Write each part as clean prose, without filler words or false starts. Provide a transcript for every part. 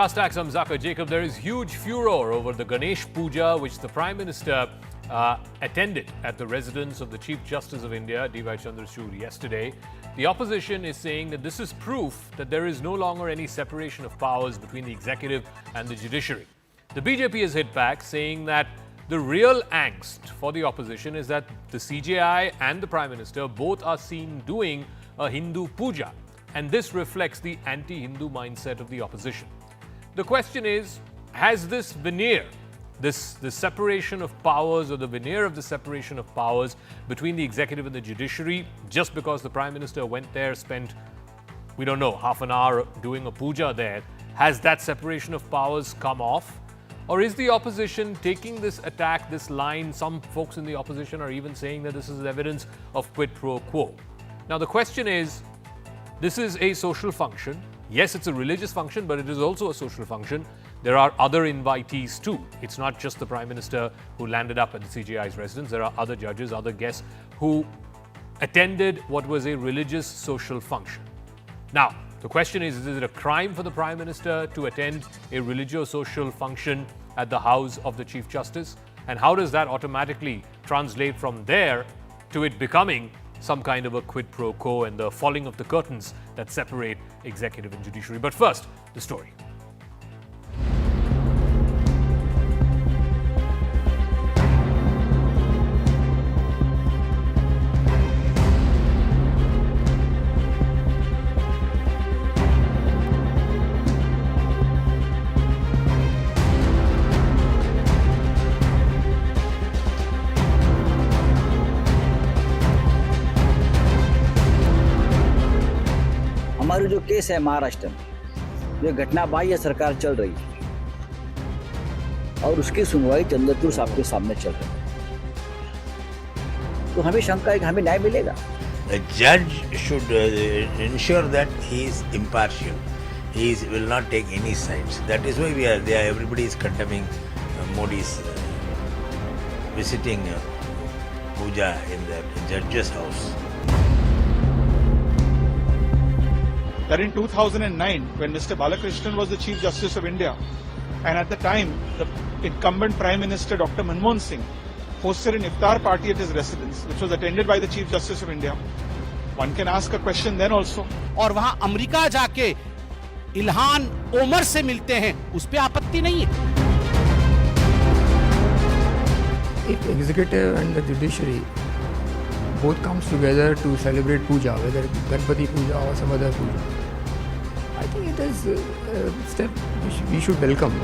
Hashtag Samzaka Jacob, there is huge furor over the Ganesh Puja which the Prime Minister attended at the residence of the Chief Justice of India, D.Y. Chandrachud, yesterday. The opposition is saying that this is proof that there is no longer any separation of powers between the executive and the judiciary. The BJP has hit back, saying that the real angst for the opposition is that the CJI and the Prime Minister both are seen doing a Hindu puja, and this reflects the anti-Hindu mindset of the opposition. The question is, has this veneer, the separation of powers, or the veneer of the separation of powers between the executive and the judiciary, just because the Prime Minister went there, spent, we don't know, half an hour doing a puja there, has that separation of powers come off? Or is the opposition taking this attack, this line? Some folks in the opposition are even saying that this is evidence of quid pro quo. Now the question is, this is a social function. Yes, it's a religious function, but it is also a social function. There are other invitees too. It's not just the Prime Minister who landed up at the CJI's residence. There are other judges, other guests who attended what was a religious social function. Now, the question is it a crime for the Prime Minister to attend a religious social function at the house of the Chief Justice? And how does that automatically translate from there to it becoming some kind of a quid pro quo and the falling of the curtains that separate executive and judiciary? But first, the story. हमारी जो case है महाराष्ट्र में, जो घटना बाह्य सरकार चल रही है और उसकी सुनवाई चंद्रचूड़ साहब के सामने चल रही है, तो हमें शंका है कि हमें न्याय मिलेगा. The judge should ensure that he is impartial. He will not take any sides. That is why we are there. Everybody is condemning Modi's visiting puja in the judge's house. That in 2009, when Mr. Balakrishnan was the Chief Justice of India, and at the time, the incumbent Prime Minister Dr. Manmohan Singh hosted an iftar party at his residence, which was attended by the Chief Justice of India. One can ask a question then also. और वहां America जाके Ilhan Omar से मिलते हैं, उस पे आपत्ति नहीं है. If executive and the judiciary both comes together to celebrate puja, whether Ganpati Puja or some other puja, I think it is a step which we should welcome.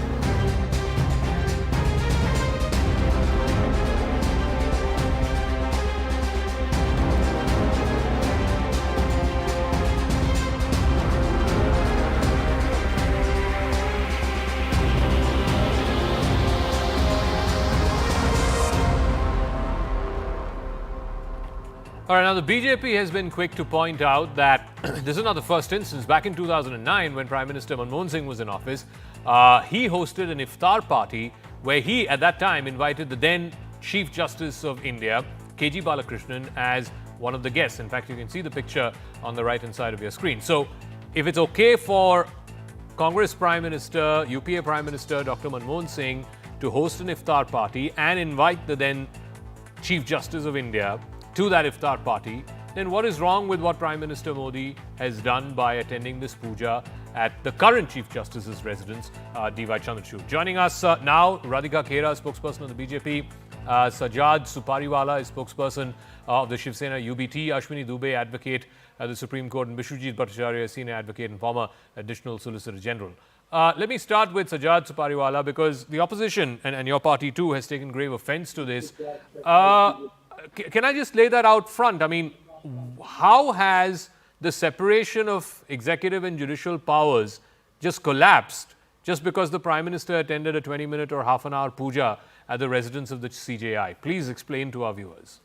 All right, now the BJP has been quick to point out that this is not the first instance. Back in 2009, when Prime Minister Manmohan Singh was in office, he hosted an iftar party where he, at that time, invited the then Chief Justice of India, KG Balakrishnan, as one of the guests. In fact, you can see the picture on the right-hand side of your screen. So, if it's okay for Congress Prime Minister, UPA Prime Minister Dr. Manmohan Singh to host an iftar party and invite the then Chief Justice of India to that iftar party, then what is wrong with what Prime Minister Modi has done by attending this puja at the current Chief Justice's residence, D.Y. Chandrachud? Joining us now, Radhika Khera, spokesperson of the BJP, Shehzad Poonawalla is spokesperson of the Shiv Sena UBT, Ashwini Dubey, advocate at the Supreme Court, and Bishwajit Bhattacharya, senior advocate and former additional Solicitor General. Let me start with Shehzad Poonawalla, because the opposition, and your party too, has taken grave offence to this. Can I just lay that out front? I mean, how has the separation of executive and judicial powers just collapsed just because the Prime Minister attended a 20-minute or half an hour puja at the residence of the CJI? Please explain to our viewers.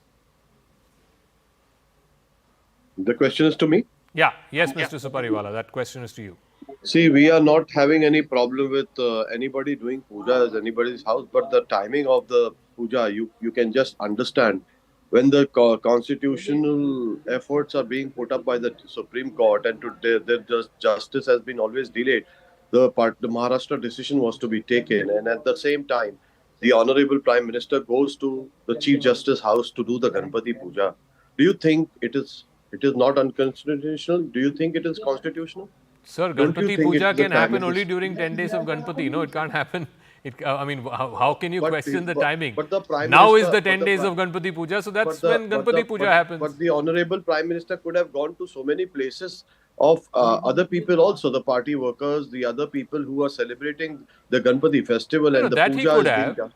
The question is to me? Yeah, yes, Mr. Poonawalla, that question is to you. See, we are not having any problem with anybody doing puja at anybody's house, but the timing of the puja, you can just understand. When the constitutional efforts are being put up by the Supreme Court and the justice has been always delayed, the Maharashtra decision was to be taken, and at the same time, the Honorable Prime Minister goes to the Chief Justice house to do the Ganpati Puja. Do you think it is not unconstitutional? Do you think it is constitutional? Sir, Don't you Ganpati think Puja it's the can happen timing only is- during 10 days of Ganpati. No, it can't happen. I mean, how can you But question the but- timing? but the Prime Now is Minister- the but 10 the days Pri- of Ganpati Puja, so that's But when Ganpati Puja happens. But the Honorable Prime Minister could have gone to so many places of other people also, the party workers, the other people who are celebrating the Ganpati festival, No, and the that he puja could is being have. done.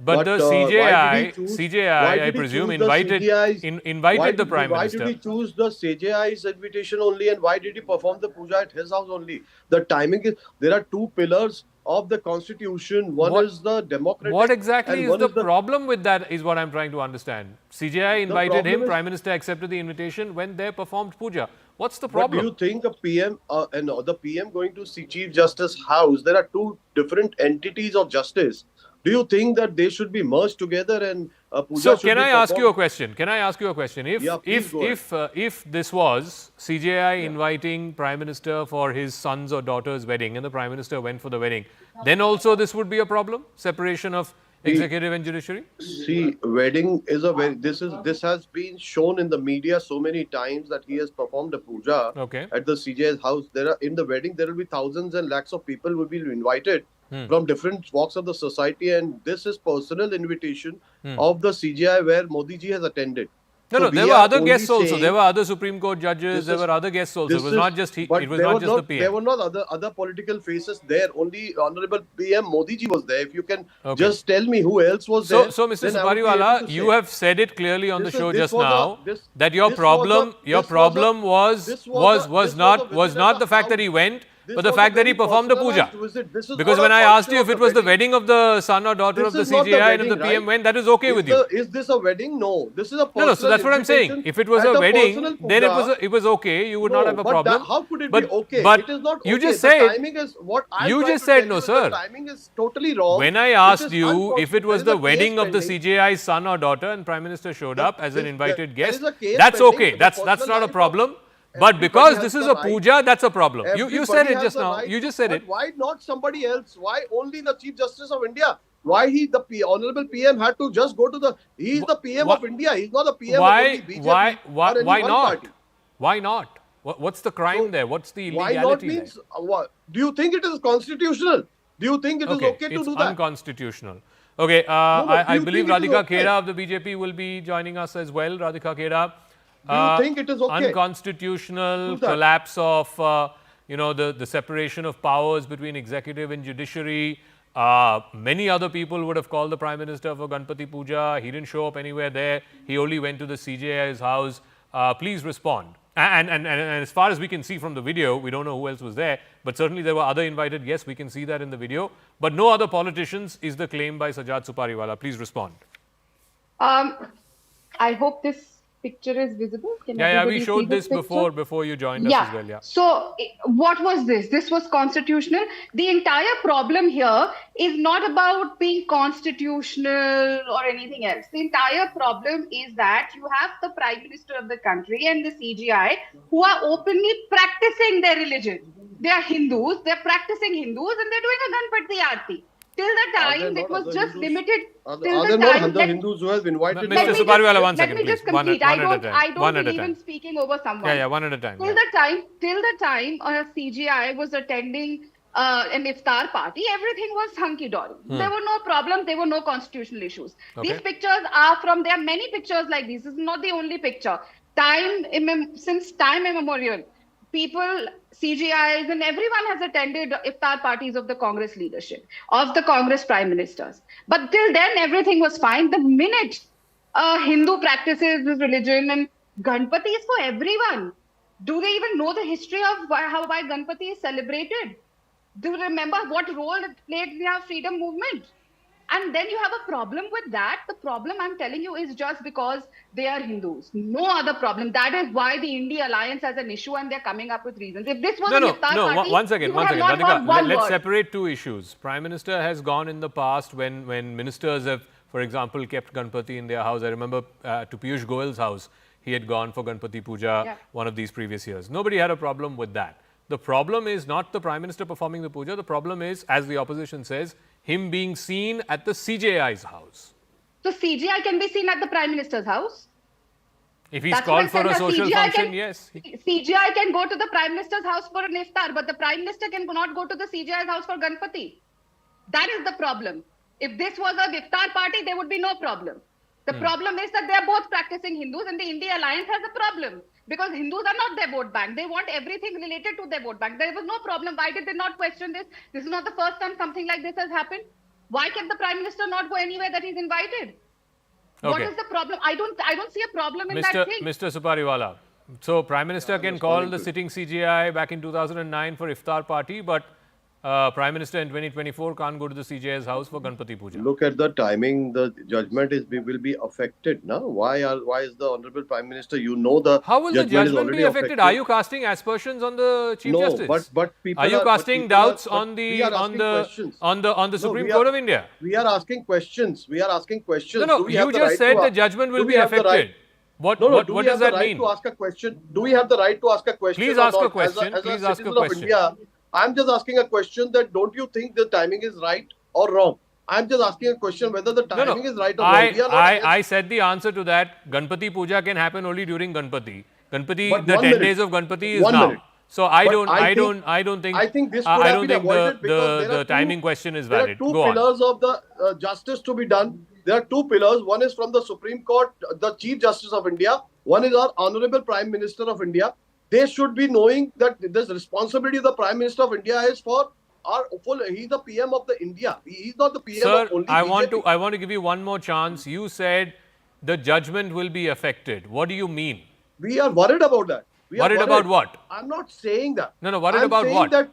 But the why did he CJI, choose- why CJI, did I he presume, choose the invited CJI's invited the Prime Why Minister. did he choose the CJI's invitation only, and why did he perform the puja at his house only? The timing is, there are two pillars of the constitution. One What- is the democratic. What exactly and is one the problem with that is what I'm tryrying to understand. CJI invited problem him, is- Prime Minister accepted the invitation, went there, performed puja. What's the But problem? do you think a PM and the PM going to see Chief Justice house? There are two different entities of justice. Do you think that they should be merged together and puja So should can be I ask you a performed? question? Can I ask you a question? Yeah, please go ahead. If this was CJI inviting Prime Minister for his son's or daughter's wedding and the Prime Minister went for the wedding, then also this would be a problem? Separation of executive and judiciary? See, wedding is a very this has been shown in the media so many times that he has performed a puja Okay. at the CJI's house. There are in the wedding there will be thousands and lakhs of people will be invited from different walks of the society, and this is personal invitation of the CJI where Modi ji has attended. No, So no, there we were are other only guests also. saying- There were other Supreme Court judges, This there is- were other guests also. It This was is- not just but it was there not were just the PM. There were not other political faces there. Only Honorable PM Modi ji was there. If you can Okay. just tell me who else was So, there. so Mr. then I would be able Supariwala, to you say. have said it clearly on the This is- show this just was a- now this- that your this was a- problem this was a- was this was a- this not was a was visit not at the the fact that house. he went, This but the was fact a that he very performed the puja. personalized visit. This is Because not when a I asked function you if of it was the wedding. wedding of the son or daughter This of the is not the CJI and if the wedding, PM right? went, that is okay with you. Is this a wedding? No. This is a personal No, no. So that's what I'm saying. invitation If it was at a wedding, personal then puja. it was okay. You would not have a but problem. how could it but, be okay? But it is not you okay. just The said timing is what I you tried just to said tell no, you is sir. The timing is totally wrong. When I This asked is you if it was there the is a case wedding of the pending. CJI's son or daughter and Prime Minister showed up as an invited there guest, is a case that's pending okay. for the That's personal not a life of problem. But everybody because has this is the a right. puja, that's a problem. You said Everybody it has just the now. right You to- just said but it. Why not somebody else? Why only the Chief Justice of India? Why the Honorable PM had to just go to the? He is the PM Wha- of India. He's not the PM of Why? only BJP or any Why one not? party. Why not? What's the crime So, there? What's the Why illegality not there? means what? Do you think it is constitutional? Do you think it is okay to it's do that? unconstitutional. Okay, no, do I you believe think it is Radhika okay? Khera of the BJP will be joining us as well. Radhika Khera. Do you think it is okay? Unconstitutional Do that. collapse of the separation of powers between executive and judiciary. Many other people would have called the Prime Minister for Ganpati Puja. He didn't show up anywhere there. He only went to the CJI's house. Please respond. And as far as we can see from the video, we don't know who else was there, but certainly there were other invited guests. We can see that in the video. But no other politicians is the claim by Shehzad Poonawalla. Please respond. I hope this picture is visible. Can Yeah, we everybody showed see this picture? before you joined us as well. Yeah. So, what was this? This was constitutional. The entire problem here is not about being constitutional or anything else. The entire problem is that you have the Prime Minister of the country and the CGI who are openly practicing their religion. They are Hindus, they're practicing Hindus, and they're doing a Ganpati Aarti. Till the Are there time, not it was other just Hindus? limited. Are till there the not time other that- Hindus who have invited? Mr. Let me Supariwala, just- one second, Let me just please. One complete. at I a don't time. One at a believe in time. speaking over someone. Yeah, one at a time. Till the time CGI was attending an iftar party, everything was hunky-dory. There were no problems, there were no constitutional issues. Okay. These pictures are there are many pictures like this. This is not the only picture. Since time immemorial, people, CGIs and everyone has attended iftar parties of the Congress leadership, of the Congress prime ministers. But till then, everything was fine. The minute Hindu practices this religion and Ganpati is for everyone. Do they even know the history of why Ganpati is celebrated? Do you remember what role it played in our freedom movement? And then you have a problem with that. The problem I'm telling you is just because they are Hindus. No other problem. That is why the INDI Alliance has an issue and they're coming up with reasons. If this was an iftar party, One second. you would have not Radhika, heard one let's word. separate two issues. Prime Minister has gone in the past when ministers have, for example, kept Ganpati in their house. I remember to Piyush Goyal's house, he had gone for Ganpati Puja one of these previous years. Nobody had a problem with that. The problem is not the Prime Minister performing the puja. The problem is, as the opposition says, him being seen at the CJI's house. So CGI can be seen at the Prime Minister's house. If he's That's what called I'm for a saying, social CGI function, can- yes. CGI can go to the Prime Minister's house for an iftar, but the Prime Minister can not go to the CGI's house for Ganpati. That is the problem. If this was a iftar party, there would be no problem. The problem is that they are both practicing Hindus, and the INDI Alliance has a problem because Hindus are not their vote bank. They want everything related to their vote bank. There was no problem. Why did they not question this? This is not the first time something like this has happened. Why can the Prime Minister not go anywhere that he's invited? What Okay. is the problem? I don't see a problem in that thing. Mr. Supariwala, so Prime Minister can call the sitting CJI back in 2009 for iftar party, but Prime Minister in 2024 can't go to the CJI's house for Ganpati Puja. Look at the timing. The judgment will be affected. Now, why is the Honorable Prime Minister? You know the How will the judgment is judgment already be affected? Are you casting aspersions on the Chief No, Justice? but people are you casting people doubts but on the we are asking questions. on the No, Supreme we Court are- of India? We are asking questions. We are asking questions. No, Do we you have the just right said to the ask- judgment will do be we have the affected. right- What No, what do what we does have that the right mean? to ask a question? Do we have the right to ask a question? Please or ask a not? question. As Please a ask a citizen question. Of India, I'm just asking a question that don't you think the timing is right or wrong? I'm just asking a question whether the timing is right or wrong. We are not against- I said the answer to that. Ganpati Puja can happen only during Ganpati. Ganpati, But the 10 1 minute. days of Ganpati is 1 now. minute. So But I don't think I think this could I have don't been think avoided because there the are timing question is There are valid. two Go on. pillars of the justice to be done. There are two pillars. One is from the Supreme Court, the Chief Justice of India. One is our Honorable Prime Minister of India. They should be knowing that this responsibility of the Prime Minister of India is for our full. He's the PM of the India. He's not the PM Sir, of only I BJP. want to give you one more chance. You said the judgment will be affected. What do you mean? We are worried about that. We are Worried about what? I'm not saying that. No, worried I'm about saying what? That,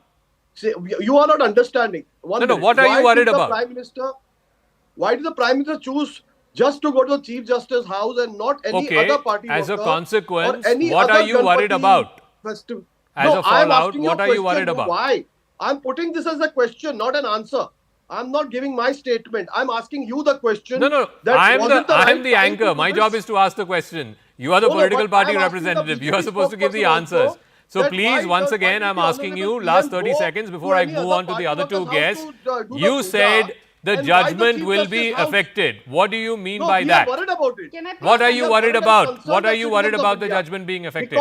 you are not understanding. One No, minute. what are you Why worried did the about? Prime Minister, why did the Prime Minister choose just to go to the Chief Justice's house and not any Okay, other party as a worker consequence, or any what other are you worried Ganpati about? festival? As a I'm fallout, asking you what a are you question. worried about? Why? I'm putting this as a question, not an answer. I'm not giving my statement. I'm asking you the question. No. that I was it the am right the time anchor. to do My this? job is to ask the question. You are the No, political but party I'm asking the representative. You are BJP supposed to give the spokesperson answers. also So that please, why once the- again, why I'm did the asking you, Honorable last PM 30 go seconds to before I any move other on to the party other two worker's guests. house to, do the You puja? said the And why the judgment Chief will be Justice's house? affected. What do you mean No, by we that? are worried about it. Can I What are please- you We are worried worried and about? concerned What are as you worried citizens of about the India. judgment being affected?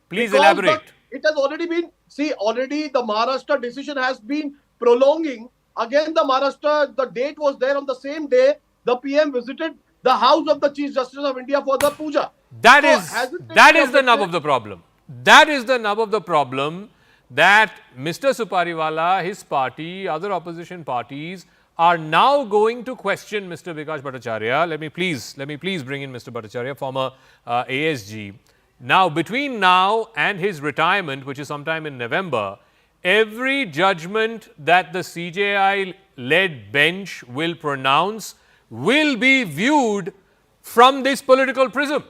Please Because elaborate. it has already been, already the Maharashtra decision has been prolonging. Again, the Maharashtra, the date was there on the same day the PM visited the house of the Chief Justice of India for the puja. That So is has it been that is the nub affected? of the problem. That is the nub of the problem that Mr. Supariwala, his party, other opposition parties are now going to question Mr. Bikash Bhattacharya. Let me please bring in Mr. Bhattacharya, former ASG. Now, between now and his retirement, which is sometime in November, every judgment that the CJI-led bench will pronounce will be viewed from this political prism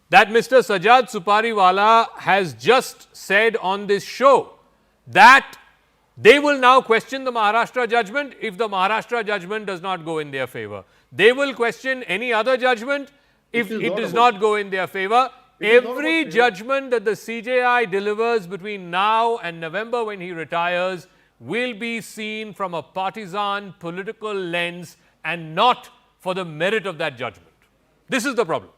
that Mr. Shehzad Supariwala has just said on this show, that they will now question the Maharashtra judgment if the Maharashtra judgment does not go in their favor. They will question any other judgment if it does not go in their favor. Every judgment that the CJI delivers between now and November when he retires will be seen from a partisan political lens and not for the merit of that judgment. This is the problem.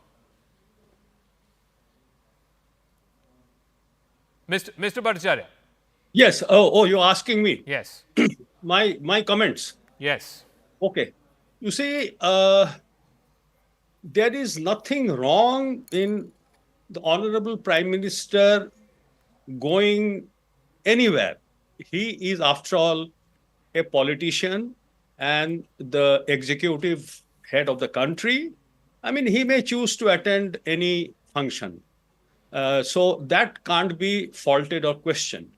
Mr. Bhattacharya. Yes. Oh, you're asking me Yes. my comments. Yes. Okay. You see, there is nothing wrong in the Honorable Prime Minister going anywhere. He is, after all, a politician and the executive head of the country. I mean, he may choose to attend any function. So that can't be faulted or questioned.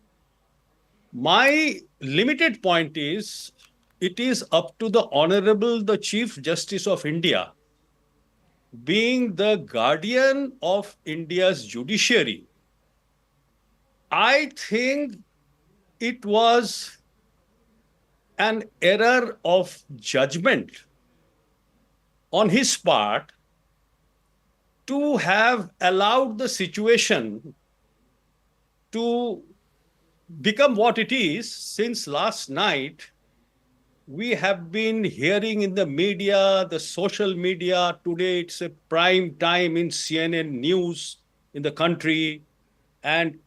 My limited point is, it is up to the Honorable, the Chief Justice of India, being the guardian of India's judiciary. I think it was an error of judgment on his part to have allowed the situation to become what it is. Since last night, we have been hearing in the media, the social media. Today, it's a prime time in CNN News in the country. And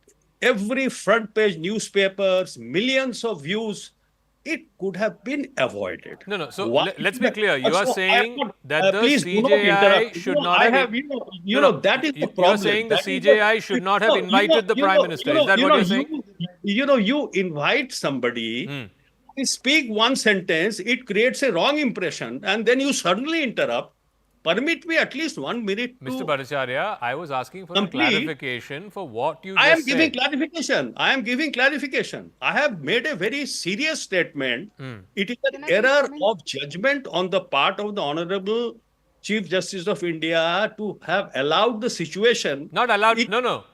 every front page newspapers, millions of views. It could have been avoided. No. So Why- let's be clear. You are So I saying am not- that the please do not CJI interrupt. should You know, not I have. have, that is the problem. You're saying the That is CJI should not have invited the Prime Minister. Is that what you're saying? You invite somebody, you speak one sentence, it creates a wrong impression, and then you suddenly interrupt. Permit me at least 1 minute to Mr. Bhattacharya, I was asking for a complete. clarification for what you I just am giving said. clarification. I am giving clarification. I have made a very serious statement. It is an error of judgment on the part of the Honorable Chief Justice of India to have allowed the situation. Not allowed. It- No.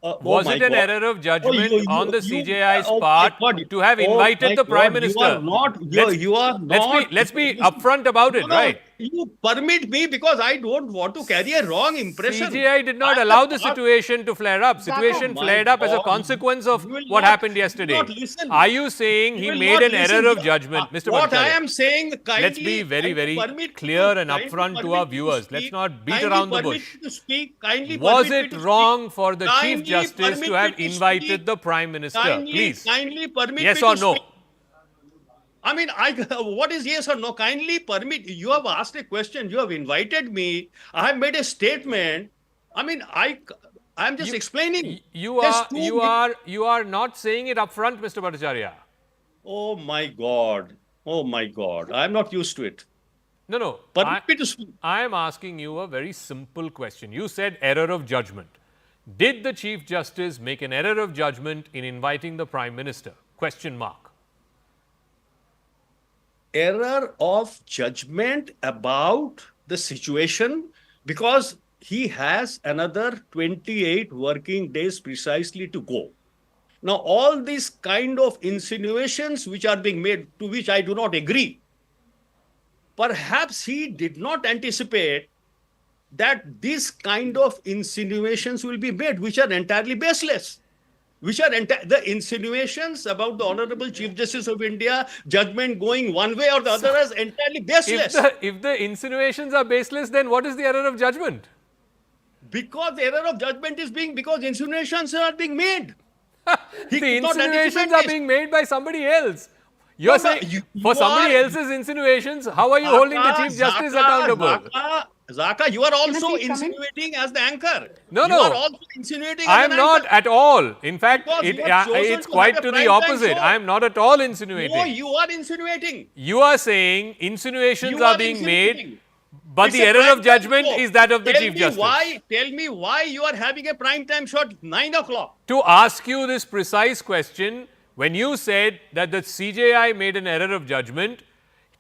Oh Was my it an God. error of judgment on the CJI's oh my part God. to have Oh invited my the Prime God. Minister? You are not. You are not. Let's be upfront about it, No, right? You permit me because I don't want to carry a wrong impression. CJI did not I allow have the asked- situation to flare up. Situation my flared up as a God. consequence of You will what not- happened you will yesterday. not listen. Are you saying You he will made not an listen. error of judgment, Mr. What I Bhattacharya? am saying, kindly. Let's be very, very permit clear me- and kindly upfront to permit our me viewers. Let's speak. not beat Kindly around the permit bush. me to speak. Kindly Was permit me it to wrong speak. for the Chief Kindly Justice permit to me have to invited speak. the Prime Minister? Kindly, Please. kindly permit Yes me or to no? speak. I mean, what is yes or no? Kindly permit. You have asked a question. You have invited me. I have made a statement. I mean, I'm just explaining. You There's are not saying it upfront, Mr. Bhattacharya. Oh my God. Oh my God. I'm not used to it. No. Permit me to speak. I am asking you a very simple question. You said error of judgment. Did the Chief Justice make an error of judgment in inviting the Prime Minister? Question mark. Error of judgment about the situation because he has another 28 working days precisely to go. Now, all these kind of insinuations which are being made, to which I do not agree, perhaps he did not anticipate that this kind of insinuations will be made, which are entirely baseless. Which are the insinuations about the Honorable Chief Justice of India, judgment going one way or the other is entirely baseless. If the insinuations are baseless, then what is the error of judgment? Because the error of judgment is being because insinuations are being made. The insinuations are being made by somebody else. You're saying for somebody else's insinuations, how are you holding the Chief Justice accountable? Zaka, you are also please come in? insinuating as the anchor. No. You are also insinuating I as am an not anchor. at all. In fact, Because you have chosen it's to quite have a to the prime time opposite. show. I am not at all insinuating. No, you are insinuating. You are saying insinuations You are are being insinuating. made, but It's the a error prime of judgment time show. is that of the Tell Chief me Justice. Tell me why you are having a prime time show at 9 o'clock. To ask you this precise question, when you said that the CJI made an error of judgment,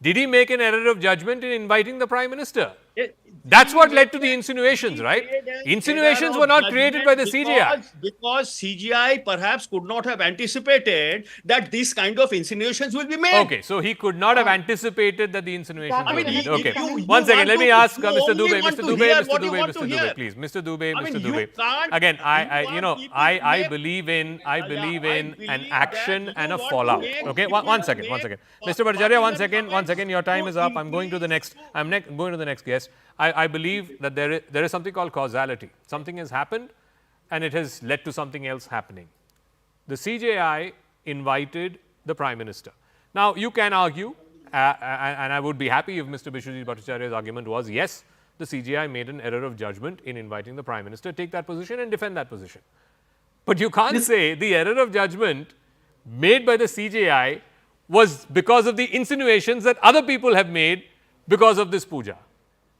did he make an error of judgment in inviting the Prime Minister? That's what led to the insinuations, right? Insinuations were not created by the CJI. Because CJI perhaps could not have anticipated that this kind of insinuations will be made. Okay, so he could not have anticipated that the insinuations I were mean, made. you- Okay, you one second, want let me to- ask you Mr. only Dubey, want Mr. to Dubey, hear Mr. what you Dubey, want Mr. to Dubey, hear. please, Mr. Dubey, I mean, Mr. you Dubey. can't- Again, I you want people to I make- believe in I an believe action that and you a want to fallout. make Okay, people one second. make Mr. Bhattacharya, one comments second, your time is up. I'm going to the next, increase going to the next guest. I believe that there is something called causality. Something has happened and it has led to something else happening. The CJI invited the Prime Minister. Now, you can argue, and I would be happy if Mr. Bishwajit Bhattacharya's argument was, yes, the CJI made an error of judgment in inviting the Prime Minister. Take that position and defend that position. But you can't say the error of judgment made by the CJI was because of the insinuations that other people have made because of this puja.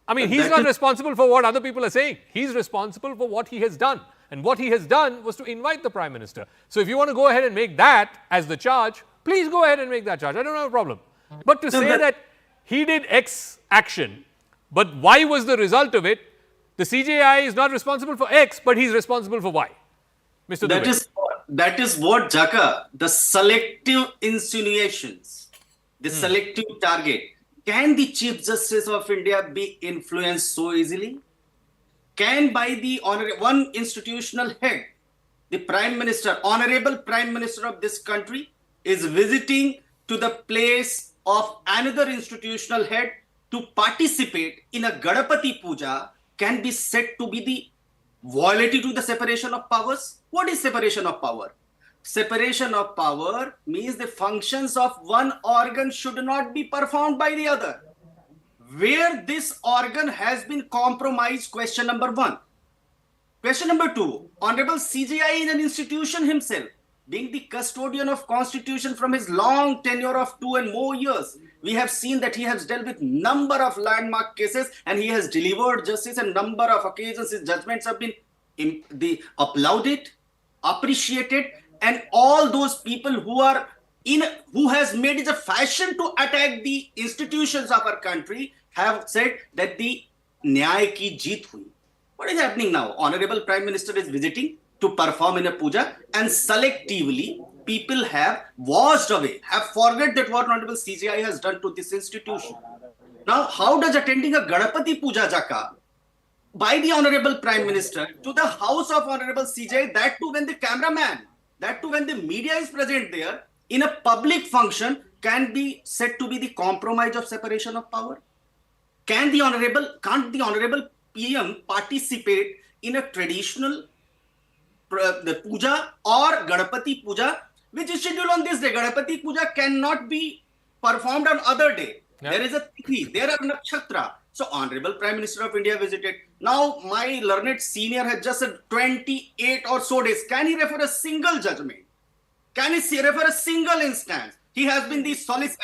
I mean, he's not responsible for what other people are saying. He's responsible for what he has done. And what he has done was to invite the Prime Minister. So if you want to go ahead and make that as the charge, please go ahead and make that charge. I don't have a problem. But to say that he did X action, but Y was the result of it, the CJI is not responsible for X, but he's responsible for Y. Mr. Dubey. That is what, Jaka, the selective insinuations, the selective target. Can the Chief Justice of India be influenced so easily? Can by the one institutional head the Prime Minister, Honorable Prime Minister of this country, is visiting to the place of another institutional head to participate in a Ganpati Puja can be said to be the violative to the separation of powers? What is separation of power? Separation of power means the functions of one organ should not be performed by the other. Where this organ has been compromised, question number 1. Question number 2, Honorable CJI is an institution himself, being the custodian of constitution from his long tenure of 2 and more years. We have seen that he has dealt with number of landmark cases and he has delivered justice and number of occasions. His judgments have been applauded, appreciated, and all those people who has made it a fashion to attack the institutions of our country have said that the Nyay ki jeet hui. What is happening now? Honorable Prime Minister is visiting to perform in a puja, and selectively people have washed away, have forgot that what Honorable CJI has done to this institution. Now, how does attending a Ganpati Puja Jaka by the Honorable Prime Minister to the house of Honorable CJI, that too when the cameraman, that too when the media is present there, in a public function, can be said to be the compromise of separation of power? Can't the Honorable PM participate in a traditional the puja or Ganpati Puja, which is scheduled on this day? Ganpati Puja cannot be performed on other day. Yeah. There is a tithi, there are nakshatra. So Honorable Prime Minister of India visited. Now my learned senior has just said 28 or so days. Can he refer a single judgment? Can he refer a single instance? He has been the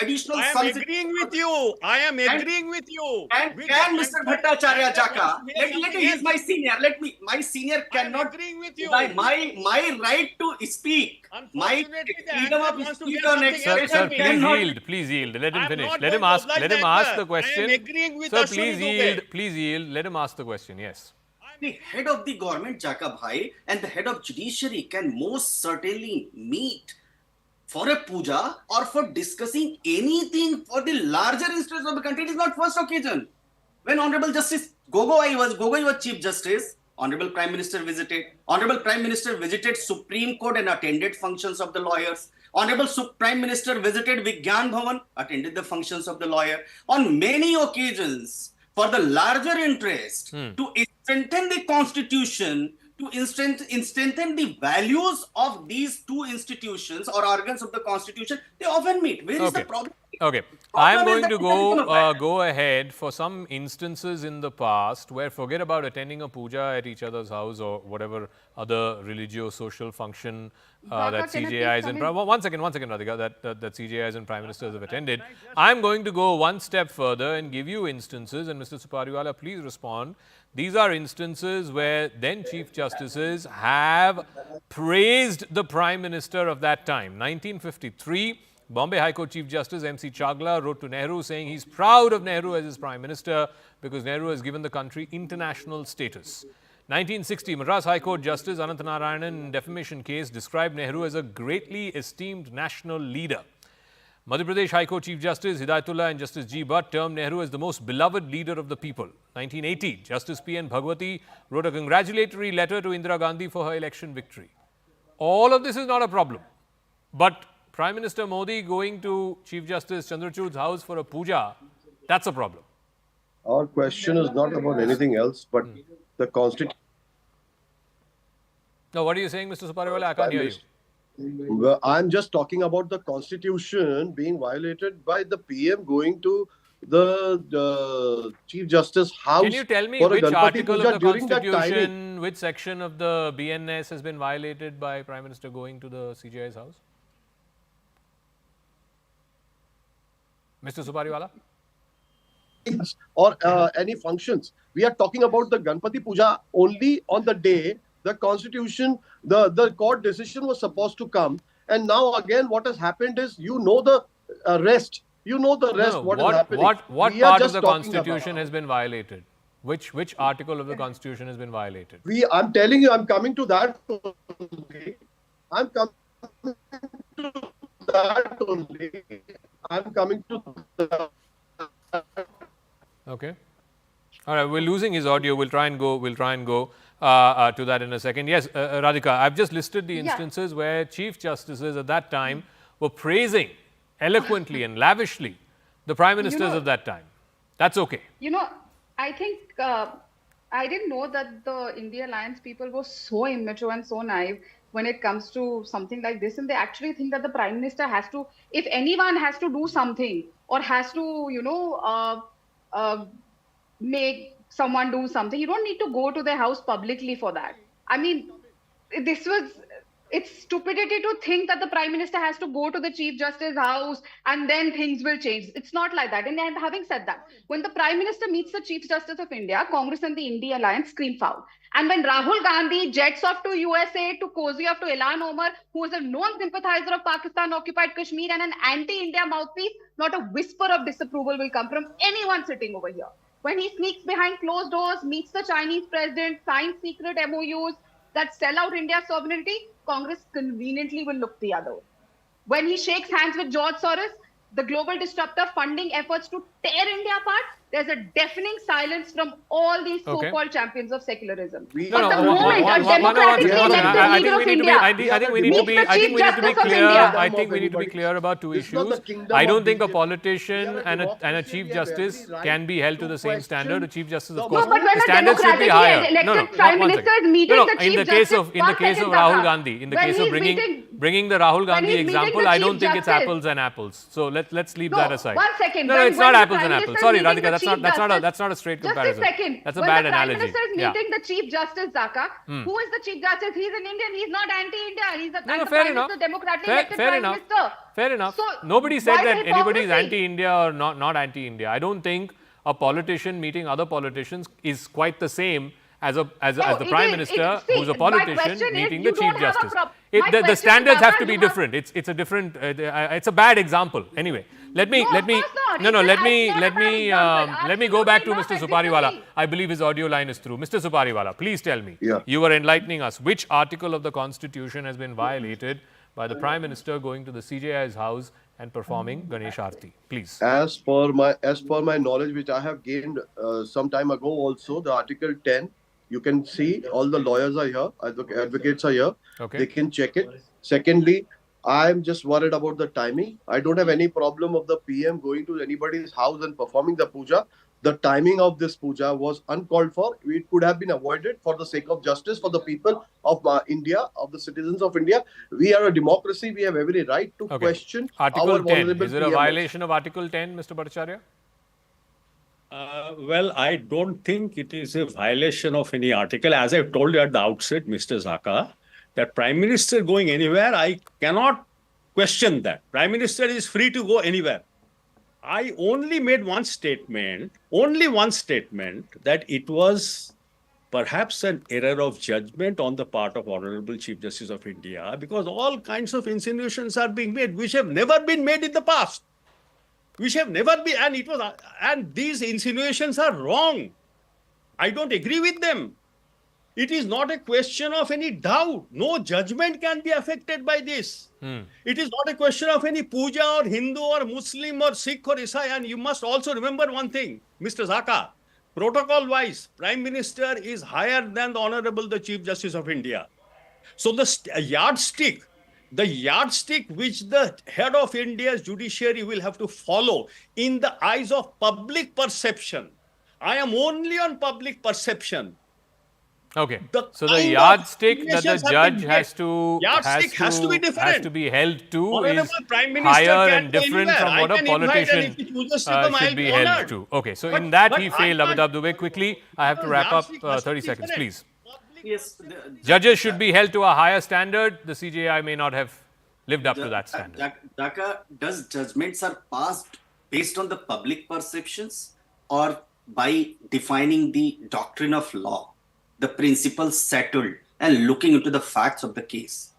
additional solicitor. I am agreeing with you. I am agreeing with you. And can Mr. Bhattacharya Jaka, he is my senior. My senior cannot, agreeing with you. My right to speak, my freedom of speech on expression Sir, cannot. please yield. Let him finish. Let him ask the question. I am agreeing with Sir, please yield. Let him ask the question. Yes. The head of the government, Jaka Bhai, and the head of judiciary can most certainly meet for a puja or for discussing anything for the larger interests of the country. It is not first occasion. When Honorable Justice Gogoi was Chief Justice, Honorable Prime Minister visited. Honorable Prime Minister visited Supreme Court and attended functions of the lawyers. Honorable Prime Minister visited Vigyan Bhavan, attended the functions of the lawyer. On many occasions, for the larger interest, to strengthen the constitution, to strengthen the values of these two institutions or organs of the constitution, they often meet. Where is the problem? Okay. I am going to go ahead for some instances in the past where forget about attending a puja at each other's house or whatever other religio-social function that CJIs and one second, Radhika, that CJIs and Prime Ministers have attended. I am going to go one step further and give you instances, and Mr. Supariwala, please respond. These are instances where then Chief Justices have praised the Prime Minister of that time. 1953, Bombay High Court Chief Justice M.C. Chagla wrote to Nehru saying he's proud of Nehru as his Prime Minister because Nehru has given the country international status. 1960, Madras High Court Justice Anant Narayanan in defamation case described Nehru as a greatly esteemed national leader. Madhya Pradesh High Court Chief Justice Hidayatullah and Justice G. Bhatt termed Nehru as the most beloved leader of the people. 1980, Justice P.N. Bhagwati wrote a congratulatory letter to Indira Gandhi for her election victory. All of this is not a problem. But Prime Minister Modi going to Chief Justice Chandrachud's house for a puja, that's a problem. Our question is not about anything else, but the Constitution. Now, what are you saying, Mr. Supariwala? I can't hear you. Well, I'm just talking about the Constitution being violated by the PM going to the Chief Justice house. Can you tell me for which a Ganpati article Puja of the during that Constitution, timing? which section of the BNS has been violated by Prime Minister going to the CJI's house? Mr. Supariwala? Or any functions. We are talking about the Ganpati Puja only on the day the Constitution, the court decision was supposed to come. And now again what has happened is, you know the rest. You know the rest, what is happening. What part of the Constitution has been violated? Which article of the Constitution has been violated? I'm telling you, I'm coming to that only. I'm coming to that. Okay. All right, we're losing his audio. We'll try and go. to that in a second. Yes, Radhika, I've just listed the instances where Chief Justices at that time were praising eloquently and lavishly the Prime Ministers of that time. That's okay. I think I didn't know that the INDI Alliance people were so immature and so naive when it comes to something like this. And they actually think that the Prime Minister has to, if anyone has to do something or has to, make someone do something, you don't need to go to their house publicly for that. I mean, it's stupidity to think that the Prime Minister has to go to the Chief Justice's house and then things will change. It's not like that. And having said that, when the Prime Minister meets the Chief Justice of India, Congress and the INDI Alliance scream foul. And when Rahul Gandhi jets off to USA to cozy off to Ilhan Omar, who is a known sympathizer of Pakistan-occupied Kashmir and an anti-India mouthpiece, not a whisper of disapproval will come from anyone sitting over here. When he sneaks behind closed doors, meets the Chinese president, signs secret MOUs that sell out India's sovereignty, Congress conveniently will look the other way. When he shakes hands with George Soros, the global disruptor funding efforts to tear India apart, there's a deafening silence from all these so-called champions of secularism. But the moment a democratically elected leader of India I think we need to be clear about two issues. I don't think a politician and a Chief Justice can be held to the same standard. A Chief Justice, of course, the standards should be higher. In the case of Rahul Gandhi, in the case of bringing the Rahul Gandhi example, I don't think it's apples and apples. So let's leave that aside. 1 second. No, it's not apples and apples. Sorry, Radhika, that's not a straight comparison. Just a second. That's a bad analogy. When the Prime Minister is meeting the Chief Justice, Zaka, who is the Chief Justice? He's an Indian. He's not anti-India. He's the fair enough. Democratically elected Prime Minister. Fair enough. So nobody said that anybody is anti-India or not anti-India. I don't think a politician meeting other politicians is quite the same as the Prime Minister, who's a politician, meeting the Chief Justice. The standards have to be different. It's a different. It's a bad example. Anyway, let me go back to Mr. Supariwala. I believe his audio line is through. Mr. Supariwala, please tell me. You were enlightening us. Which article of the Constitution has been violated by the Prime Minister going to the CJI's house and performing Ganesh Aarti? Please. As per my knowledge, which I have gained some time ago, also the Article 10. You can see all the lawyers are here, advocates are here. Okay. They can check it. Secondly, I'm just worried about the timing. I don't have any problem of the PM going to anybody's house and performing the puja. The timing of this puja was uncalled for. It could have been avoided for the sake of justice for the people of India, of the citizens of India. We are a democracy. We have every right to question Article our 10. vulnerable Is it a violation of Article 10, Mr. Bhattacharya? Well, I don't think it is a violation of any article. As I told you at the outset, Mr. Zaka, that Prime Minister going anywhere, I cannot question that. Prime Minister is free to go anywhere. I only made one statement that it was perhaps an error of judgment on the part of Honorable Chief Justice of India, because all kinds of insinuations are being made which have never been made in the past. And these insinuations are wrong. I don't agree with them. It is not a question of any doubt. No judgment can be affected by this. It is not a question of any puja or Hindu or Muslim or Sikh or Isai. And you must also remember one thing, Mr. Zaka, protocol-wise, Prime Minister is higher than the Honorable the Chief Justice of India. So the yardstick which the head of India's judiciary will have to follow in the eyes of public perception. I am only on public perception. Okay. So the yardstick that the judge has to be held to is higher and different from what a politician should be held to. Okay. So in that he failed, Amitabh Dubey. Quickly, I have to wrap up. 30 seconds, please. Yes, judges should be held to a higher standard. The CJI may not have lived up to that standard. Does judgments are passed based on the public perceptions or by defining the doctrine of law, the principles settled and looking into the facts of the case?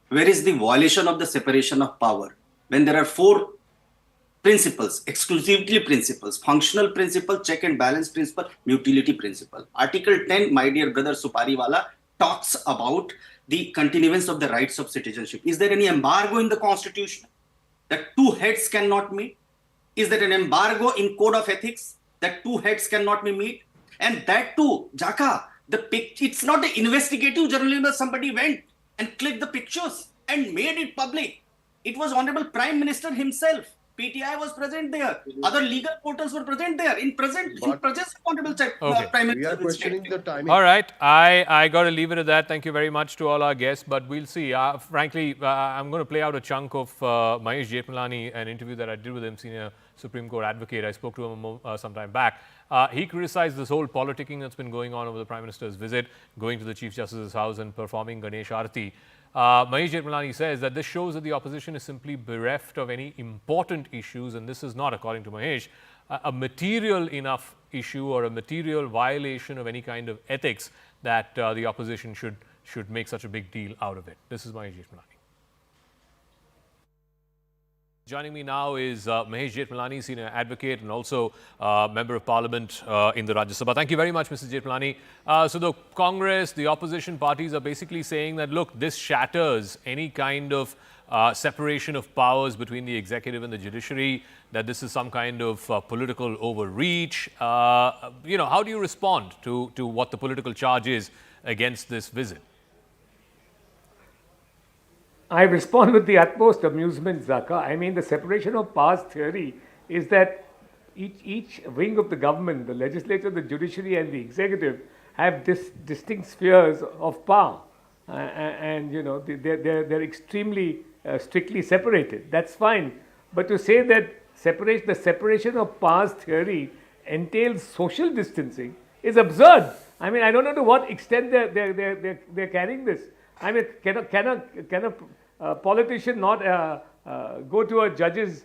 Where is the violation of the separation of power? When there are 4 principles, exclusively principles, functional principle, check and balance principle, mutility principle. Article 10, my dear brother Supariwala, talks about the continuance of the rights of citizenship. Is there any embargo in the Constitution that 2 heads cannot meet? Is there an embargo in Code of Ethics that 2 heads cannot be meet? And that too, Jaka, It's not the investigative journalism that somebody went and clicked the pictures and made it public. It was Honorable Prime Minister himself. PTI was present there. Other legal portals were present there. In presence of Honorable Prime Minister. We are questioning the timing. All right, I got to leave it at that. Thank you very much to all our guests, but we'll see. Frankly, I'm going to play out a chunk of Mahesh Jethmalani, an interview that I did with him, senior Supreme Court advocate. I spoke to him some time back. He criticized this whole politicking that's been going on over the Prime Minister's visit, going to the Chief Justice's house and performing Ganesh Arati. Mahesh Jethmalani says that this shows that the opposition is simply bereft of any important issues, and this is not, according to Mahesh, a material enough issue or a material violation of any kind of ethics that the opposition should make such a big deal out of it. This is Mahesh Jethmalani. Joining me now is Mahesh Jethmalani, senior advocate and also member of parliament in the Rajya Sabha. Thank you very much, Mr. Jethmalani. So the Congress, the opposition parties are basically saying that, look, this shatters any kind of separation of powers between the executive and the judiciary, that this is some kind of political overreach. How do you respond to what the political charge is against this visit? I respond with the utmost amusement, Zaka. I mean, the separation of powers theory is that each wing of the government, the legislature, the judiciary and the executive, have distinct spheres of power. They're extremely strictly separated. That's fine. But to say that the separation of powers theory entails social distancing is absurd. I mean, I don't know to what extent they're carrying this. I mean, can a politician not go to a judge's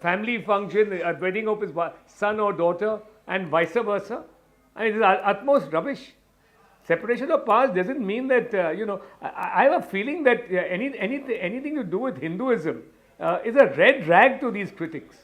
family function, a wedding of his son or daughter, and vice versa? I mean, it's utmost rubbish. Separation of powers doesn't mean that, I have a feeling that anything to do with Hinduism is a red rag to these critics.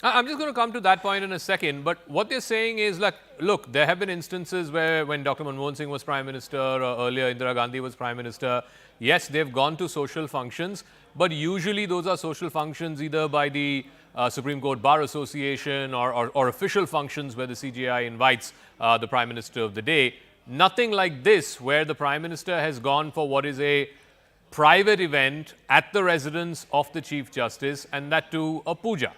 I'm just going to come to that point in a second, but what they're saying is, like, look, there have been instances where when Dr. Manmohan Singh was Prime Minister or earlier Indira Gandhi was Prime Minister, yes, they've gone to social functions, but usually those are social functions either by the Supreme Court Bar Association or official functions where the CJI invites the Prime Minister of the day. Nothing like this where the Prime Minister has gone for what is a private event at the residence of the Chief Justice, and that too a puja.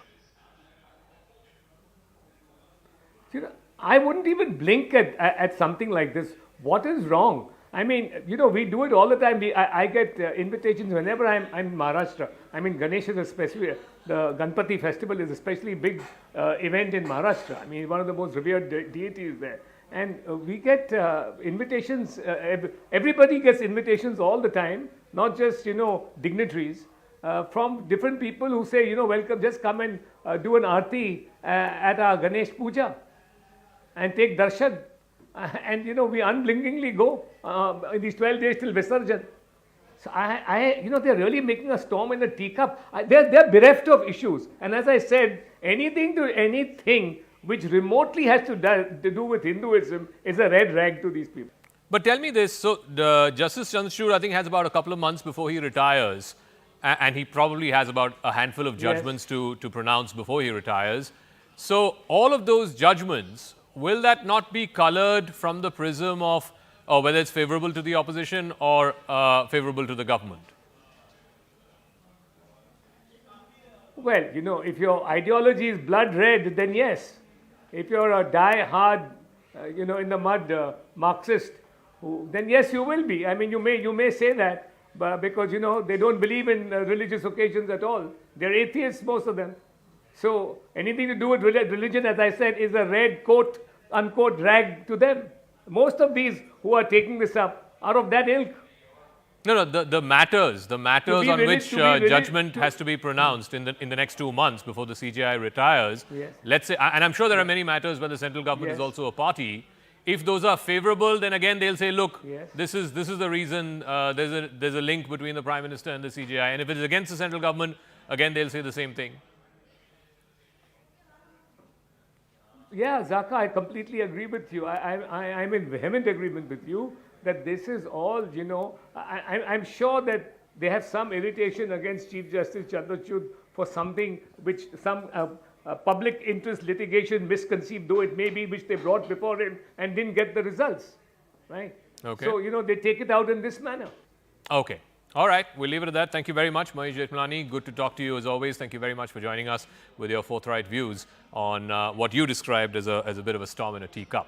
I wouldn't even blink at something like this. What is wrong? I mean, we do it all the time. I get invitations whenever I'm in Maharashtra. I mean, Ganesh is especially, the Ganpati festival is especially big event in Maharashtra. I mean, one of the most revered deities there. And we get invitations, everybody gets invitations all the time, not just, dignitaries, from different people who say, welcome, just come and do an arti at our Ganesh Puja and take darshan. And, we unblinkingly go in these 12 days till Visarjan. So they're really making a storm in a teacup. They're bereft of issues. And as I said, anything which remotely has to do with Hinduism is a red rag to these people. But tell me this, so Justice Chandrachud, I think, has about a couple of months before he retires, and he probably has about a handful of judgments to pronounce before he retires. So all of those judgments, will that not be colored from the prism of whether it's favorable to the opposition or favorable to the government? Well, if your ideology is blood red, then yes. If you're a die-hard, in the mud Marxist, then yes, you will be. I mean, you may say that, but because, they don't believe in religious occasions at all. They're atheists, most of them. So anything to do with religion, as I said, is a red quote, unquote, rag to them. Most of these who are taking this up are of that ilk. No, the matters on which judgment has to be pronounced in the next 2 months before the CJI retires. Yes. Let's say, and I'm sure there are many matters where the central government is also a party. If those are favorable, then again they'll say, look, this is the reason. There's a link between the Prime Minister and the CJI. And if it is against the central government, again they'll say the same thing. Yeah, Zaka, I completely agree with you. I'm in vehement agreement with you that this is all, I'm sure that they have some irritation against Chief Justice Chandrachud for something which some public interest litigation, misconceived though it may be, which they brought before him and didn't get the results, right? Okay. So, they take it out in this manner. Okay. All right. We'll leave it at that. Thank you very much, Mahesh Jethmalani. Good to talk to you as always. Thank you very much for joining us with your forthright views on what you described as a bit of a storm in a teacup.